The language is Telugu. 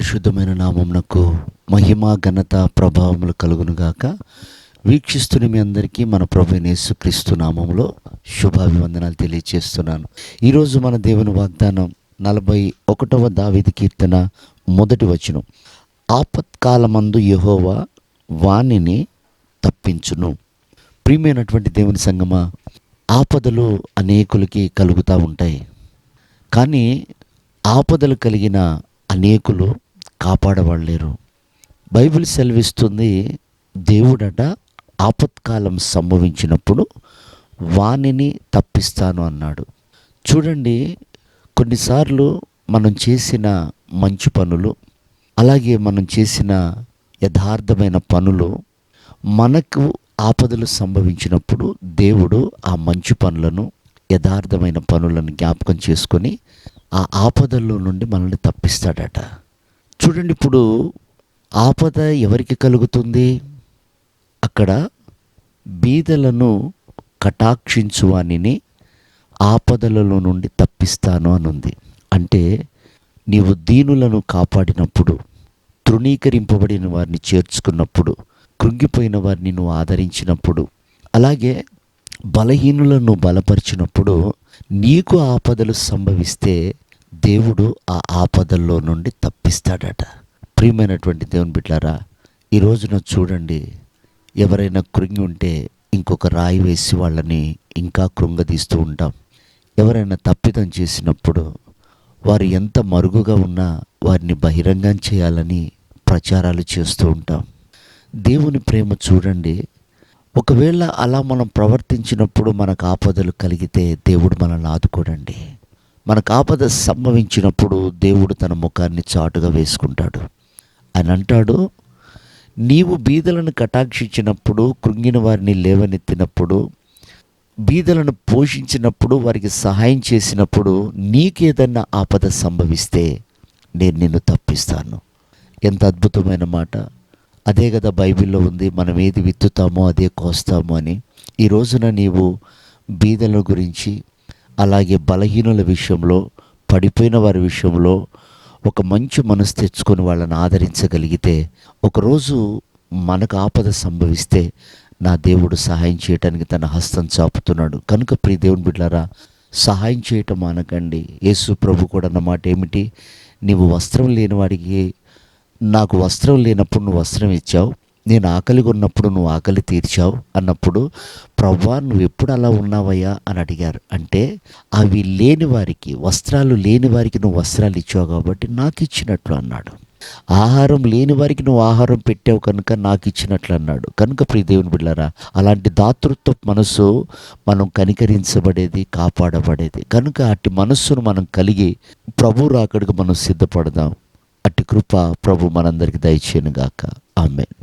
పరిశుద్ధమైన నామమునకు మహిమ ఘనత ప్రభావములు కలుగునుగాక. వీక్షిస్తున్న మీ అందరికీ మన ప్రభువైన యేసుక్రీస్తు నామములో శుభాభివందనాలు తెలియజేస్తున్నాను. ఈరోజు మన దేవుని వాగ్దానం 41వ దావీదు కీర్తన 1వ వచనం. ఆపత్కాలమందు యెహోవా వానిని తప్పించును. ప్రియమైనటువంటి దేవుని సంగమా, ఆపదలు అనేకులకి కలుగుతూ ఉంటాయి. కానీ ఆపదలు కలిగిన అనేకులు కాపాడబడలేరు. బైబిల్ సెలవిస్తుంది, దేవుడట ఆపత్కాలం సంభవించినప్పుడు వానిని తప్పిస్తాను అన్నాడు. చూడండి, కొన్నిసార్లు మనం చేసిన మంచి పనులు, అలాగే మనం చేసిన యథార్థమైన పనులు, మనకు ఆపదలు సంభవించినప్పుడు దేవుడు ఆ మంచి పనులను, యథార్థమైన పనులను జ్ఞాపకం చేసుకొని ఆ ఆపదల్లో నుండి మనల్ని తప్పిస్తాడట. చూడండి, ఇప్పుడు ఆపద ఎవరికి కలుగుతుంది? అక్కడ బీదలను కటాక్షించువానిని ఆపదలలో నుండి తప్పిస్తాను అనుంది. అంటే నీవు దీనులను కాపాడినప్పుడు, తృణీకరింపబడిన వారిని చేర్చుకున్నప్పుడు, కృంగిపోయిన వారిని నువ్వు ఆదరించినప్పుడు, అలాగే బలహీనులను బలపరిచినప్పుడు నీకు ఆపదలు సంభవిస్తే దేవుడు ఆ ఆపదల్లో నుండి తప్పిస్తాడట. ప్రియమైనటువంటి దేవుని బిడ్డలారా, ఈ రోజున చూడండి, ఎవరైనా కృంగి ఉంటే ఇంకొక రాయి వేసి వాళ్ళని ఇంకా కృంగదీస్తూ ఉంటాం. ఎవరైనా తప్పిదం చేసినప్పుడు వారు ఎంత మరుగుగా ఉన్నా వారిని బహిరంగం చేయాలని ప్రచారాలు చేస్తూ ఉంటాం. దేవుని ప్రేమ చూడండి, ఒకవేళ అలా మనం ప్రవర్తించినప్పుడు మనకు ఆపదలు కలిగితే దేవుడు మనల్ని ఆదుకోడండి. మనకు ఆపద సంభవించినప్పుడు దేవుడు తన ముఖాన్ని చాటుగా వేసుకుంటాడు. ఆయన అంటాడు, నీవు బీదలను కటాక్షించినప్పుడు, కృంగిన వారిని లేవనెత్తినప్పుడు, బీదలను పోషించినప్పుడు, వారికి సహాయం చేసినప్పుడు నీకేదన్నా ఆపద సంభవిస్తే నేను నిన్ను తప్పిస్తాను. ఎంత అద్భుతమైన మాట! అదే కదా బైబిల్లో ఉంది, మనం ఏది విత్తుతామో అదే కోస్తాము అని. ఈ రోజున నీవు బీదల గురించి, అలాగే బలహీనుల విషయంలో, పడిపోయిన వారి విషయంలో ఒక మంచి మనసు తెచ్చుకొని వాళ్ళని ఆదరించగలిగితే, ఒకరోజు మనకు ఆపద సంభవిస్తే నా దేవుడు సహాయం చేయటానికి తన హస్తం చాపుతున్నాడు. కనుక ప్రియ దేవుని బిడ్డలారా, సహాయం చేయటం మానకండి. యేసు ప్రభు కూడా అన్నమాట ఏమిటి? నీవు వస్త్రం లేని వాడికి, నాకు వస్త్రం లేనప్పుడు నువ్వు వస్త్రం ఇచ్చావు, నేను ఆకలిగా ఉన్నప్పుడు నువ్వు ఆకలి తీర్చావు అన్నప్పుడు, ప్రభువా నువ్వు ఎప్పుడు అలా ఉన్నావయ్యా అని అడిగారు. అంటే అవి లేని వారికి, వస్త్రాలు లేని వారికి నువ్వు వస్త్రాలు ఇచ్చావు కాబట్టి నాకు ఇచ్చినట్లు అన్నాడు. ఆహారం లేని వారికి నువ్వు ఆహారం పెట్టావు కనుక నాకు ఇచ్చినట్లు అన్నాడు. కనుక ప్రియ దేవుని బిడ్డలారా, అలాంటి దాతృత్వ మనసు మనం కనికరించబడేది, కాపాడబడేది. కనుక అట్టి మనస్సును మనం కలిగి ప్రభు రాకడకు మనం సిద్ధపడదాం. అట్టి కృప ప్రభు మనందరికీ దయచేయునుగాక. ఆమేన్.